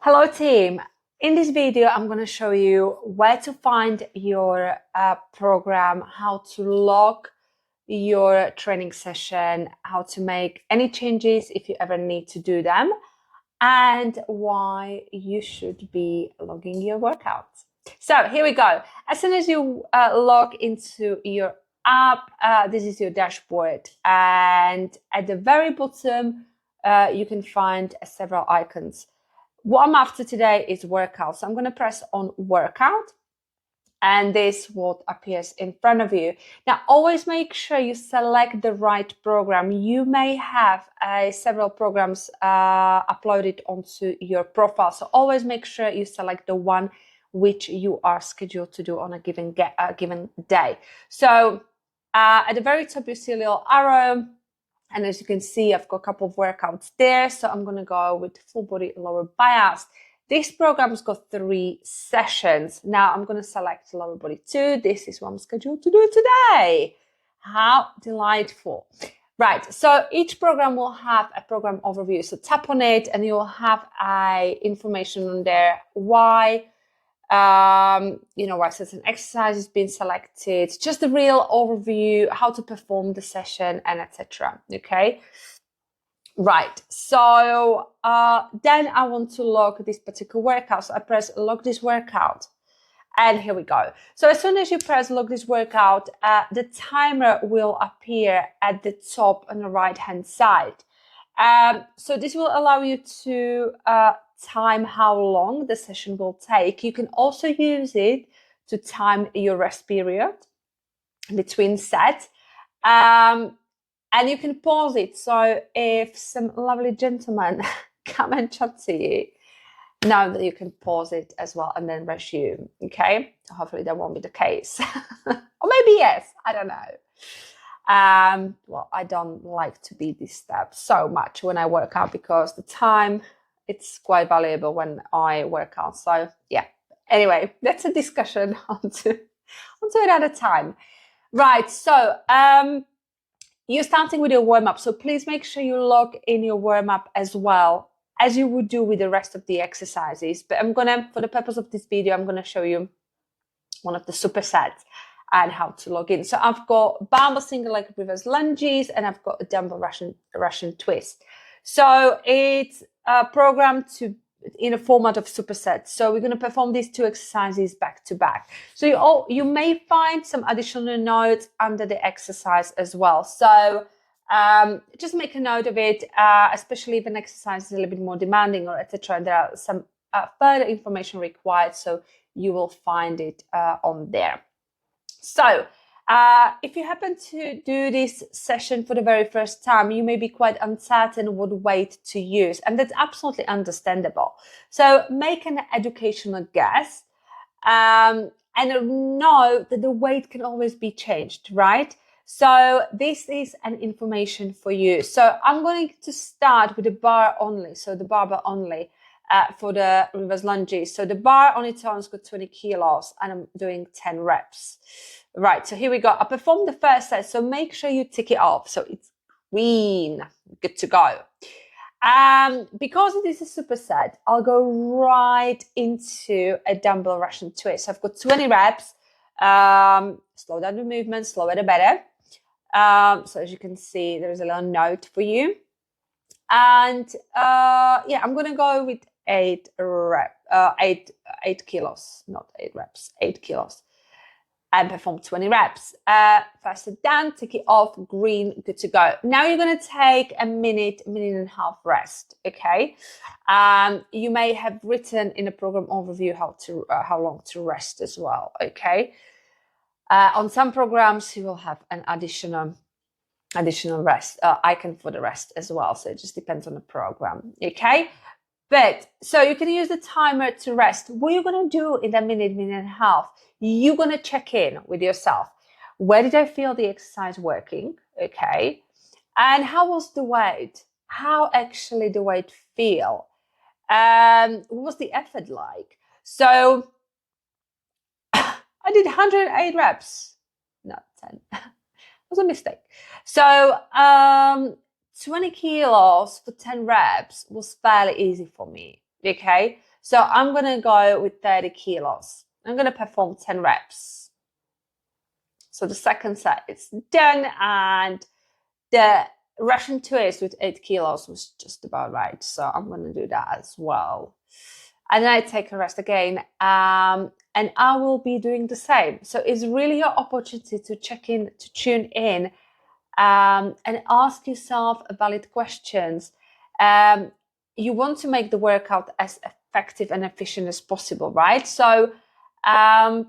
Hello team. In this video, I'm going to show you where to find your program, how to log your training session, how to make any changes if you ever need to do them, and why you should be logging your workouts. So here we go. As soon as you log into your app, this is your dashboard, and at the very bottom, you can find several icons. What I'm after today is workout. So I'm going to press on workout, and this is what appears in front of you. Now, always make sure you select the right program. You may have several programs uploaded onto your profile. So always make sure you select the one which you are scheduled to do on a given day. So at the very top, you see a little arrow. And as you can see, I've got a couple of workouts there. So I'm going to go with full body lower bias. This program's got 3 sessions. Now I'm going to select lower body 2. This is what I'm scheduled to do today. How delightful. Right. So each program will have a program overview. So tap on it and you'll have information on there. Why certain exercise has been selected, just the real overview, how to perform the session, and etc. Okay, right. So then I want to log this particular workout. So I press log this workout, and here we go. So as soon as you press log this workout, the timer will appear at the top on the right hand side. So this will allow you to time how long the session will take. You can also use it to time your rest period between sets. And you can pause it. So if some lovely gentlemen come and chat to you, know that you can pause it as well and then resume. Okay, so hopefully that won't be the case. Or maybe yes, I don't know. Well, I don't like to be disturbed so much when I work out because the time, it's quite valuable when I work out. So yeah, anyway, that's a discussion onto another time. Right, so you're starting with your warm-up. So please make sure you log in your warm-up as well as you would do with the rest of the exercises. But for the purpose of this video, I'm going to show you one of the supersets and how to log in. So I've got barbell single leg reverse lunges and I've got a dumbbell Russian twist. So it's programmed in a format of supersets. So we're going to perform these 2 exercises back to back. So you may find some additional notes under the exercise as well. So just make a note of it, especially if an exercise is a little bit more demanding or etc. There are some further information required, so you will find it on there. So if you happen to do this session for the very first time, you may be quite uncertain what weight to use, and that's absolutely understandable. So make an educational guess and know that the weight can always be changed, right? So this is an information for you. So I'm going to start with the bar only, so the barbell only. For the reverse lunges. So the bar on its own has got 20 kilos and I'm doing 10 reps. Right, so here we go. I performed the first set, so make sure you tick it off. So it's green, good to go. Because it is a superset, I'll go right into a dumbbell Russian twist. So I've got 20 reps. Slow down the movement, slower the better. So as you can see, there's a little note for you. And I'm going to go with 8 kilos, not 8 reps, 8 kilos, and perform 20 reps. First set done, tick it off, green, good to go. Now you're going to take a minute and a half rest. Okay. You may have written in a program overview how long to rest as well. Okay. On some programs, you will have an additional rest icon for the rest as well. So it just depends on the program. Okay. But so you can use the timer to rest. What you're going to do in that minute and a half, you're going to check in with yourself. Where did I feel the exercise working? Okay. And how was the weight? How actually the weight feel? What was the effort like? So I did 108 reps, not 10. Was a mistake. So 20 kilos for 10 reps was fairly easy for me. Okay, so I'm going to go with 30 kilos. I'm going to perform 10 reps. So the second set is done, and the Russian twist with 8 kilos was just about right. So I'm going to do that as well. And then I take a rest again, and I will be doing the same. So it's really your opportunity to check in, to tune in, and ask yourself valid questions. You want to make the workout as effective and efficient as possible, right? So, again,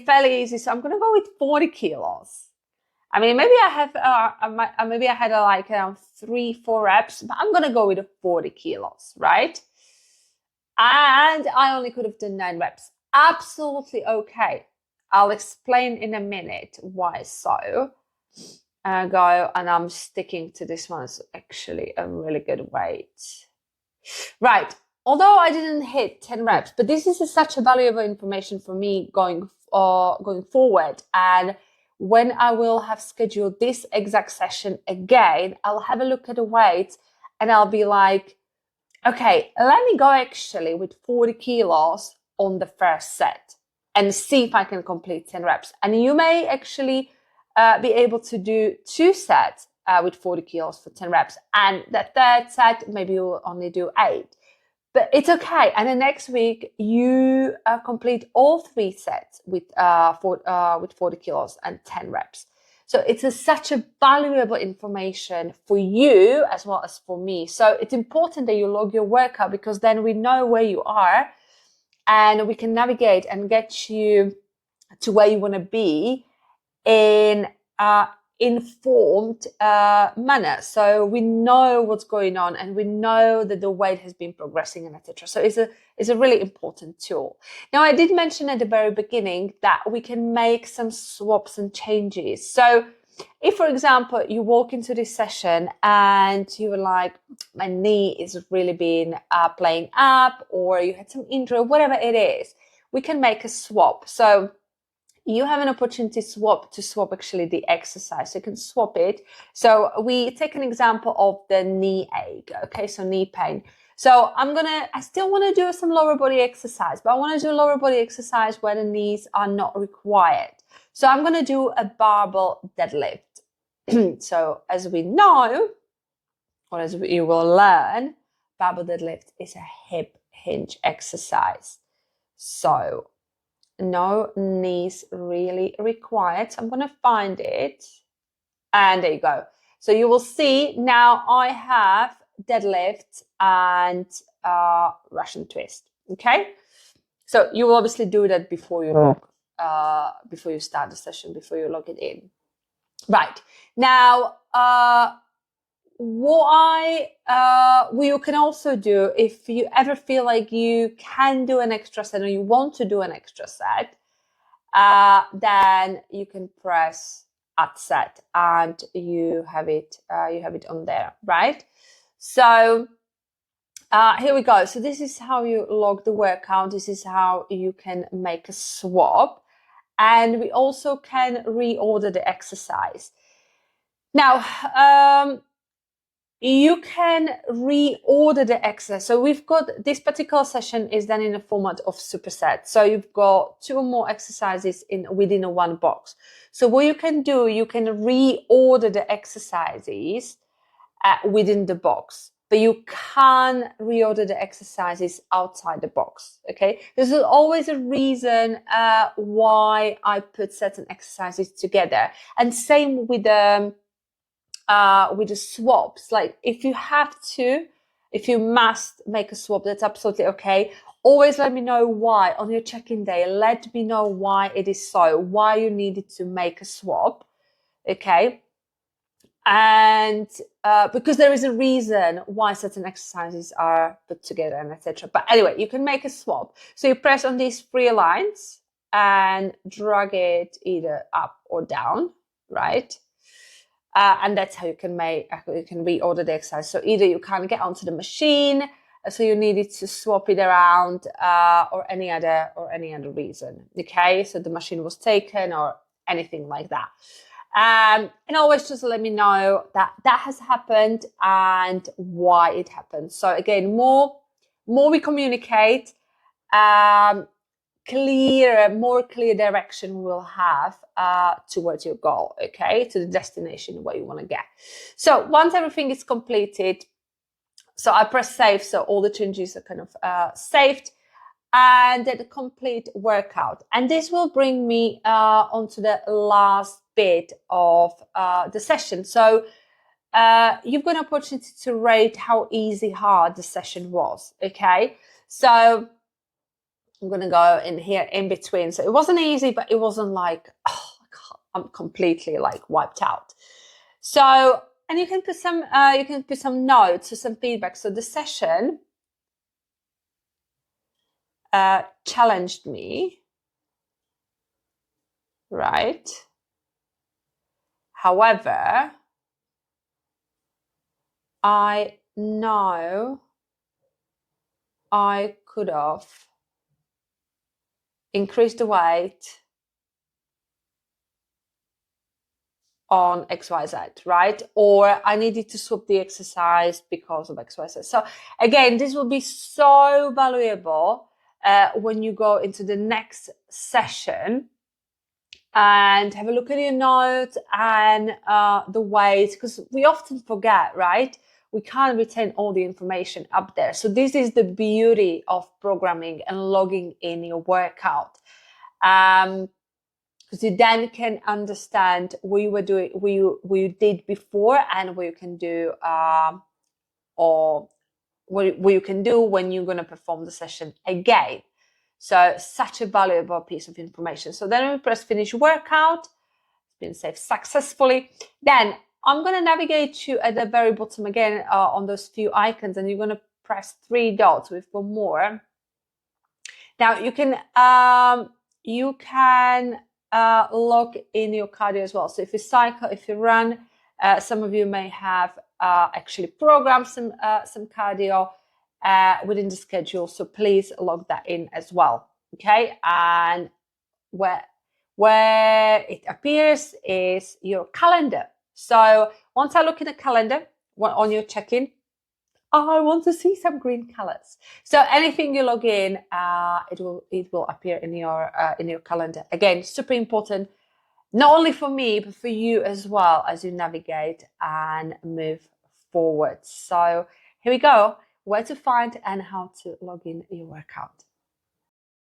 fairly easy. So I'm going to go with 40 kilos. I mean, maybe I have, maybe I had like around 3-4 reps, but I'm going to go with 40 kilos, right? And I only could have done 9 reps. Absolutely okay. I'll explain in a minute why so. And I'm sticking to this one. It's actually a really good weight. Right. Although I didn't hit 10 reps, but this is such a valuable information for me going forward. And when I will have scheduled this exact session again, I'll have a look at the weights and I'll be like, okay, let me go actually with 40 kilos on the first set and see if I can complete 10 reps. And you may actually be able to do 2 sets with 40 kilos for 10 reps. And the third set, maybe you'll only do 8. But it's okay. And the next week, you complete all 3 sets with 40 kilos and 10 reps. So it's such a valuable information for you as well as for me. So it's important that you log your workout, because then we know where you are and we can navigate and get you to where you want to be in informed manner. So we know what's going on and we know that the weight has been progressing and etc. So it's a really important tool. Now, I did mention at the very beginning that we can make some swaps and changes. So if, for example, you walk into this session and you were like, my knee is really been playing up, or you had some injury, whatever it is, we can make a swap. So you have an opportunity to swap actually the exercise. You can swap it. So we take an example of the knee ache. Okay, so knee pain. So I still want to do some lower body exercise, but I want to do lower body exercise where the knees are not required. So I'm going to do a barbell deadlift. So as we know, or as you will learn, barbell deadlift is a hip hinge exercise. So no knees really required. So I'm going to find it. And there you go. So you will see now I have deadlift and Russian twist. Okay. So you will obviously do that before you start the session, before you log it in. Right. Now, what you can also do, if you ever feel like you can do an extra set or you want to do an extra set, then you can press add set and you have it on there, right? So here we go. So this is how you log the workout. This is how you can make a swap, and we also can reorder the exercise. Now, you can reorder the exercise. So we've got this particular session is done in a format of superset. So you've got 2 or more exercises within a 1 box. So what you can do, you can reorder the exercises within the box, but you can reorder the exercises outside the box. Okay, there's always a reason why I put certain exercises together, and same with the swaps. Like if you must make a swap, that's absolutely okay. Always let me know why on your check-in day. Let me know why it is so, why you needed to make a swap. Okay. And because there is a reason why certain exercises are put together and etc. But anyway, you can make a swap. So you press on these 3 lines and drag it either up or down, right? And that's how you can reorder the exercise. So either you can't get onto the machine, so you needed to swap it around, or any other reason. Okay, so the machine was taken or anything like that. And always just let me know that has happened and why it happened. So again, more we communicate, more clear direction we'll have towards your goal, okay, to the destination where you want to get. So once everything is completed, so I press save, so all the changes are kind of saved, and then complete workout. And this will bring me onto the last bit of the session. So you've got an opportunity to rate how easy, hard the session was, okay? So I'm going to go in here in between. So it wasn't easy, but it wasn't like, oh, I'm completely like wiped out. So, and you can put some notes or some feedback. So the session challenged me, right? However, I know I could have increased the weight on XYZ, right? Or I needed to swap the exercise because of XYZ. So again, this will be so valuable when you go into the next session and have a look at your notes and the weight, because we often forget, right? We can't retain all the information up there. So this is the beauty of programming and logging in your workout. Because you then can understand what you were doing, what you did before, and what you can do, or what you can do when you're going to perform the session again. So such a valuable piece of information. So then we press finish workout. It's been saved successfully. Then I'm going to navigate you at the very bottom again on those few icons, and you're going to press 3 dots. We've got more. Now you can log in your cardio as well. So if you cycle, if you run, some of you may have actually programmed some cardio within the schedule. So please log that in as well. Okay, and where it appears is your calendar. So once I look in the calendar on your check-in, I want to see some green colors. So anything you log in, it will appear in your calendar. Again, super important, not only for me, but for you as well as you navigate and move forward. So here we go, where to find and how to log in your workout.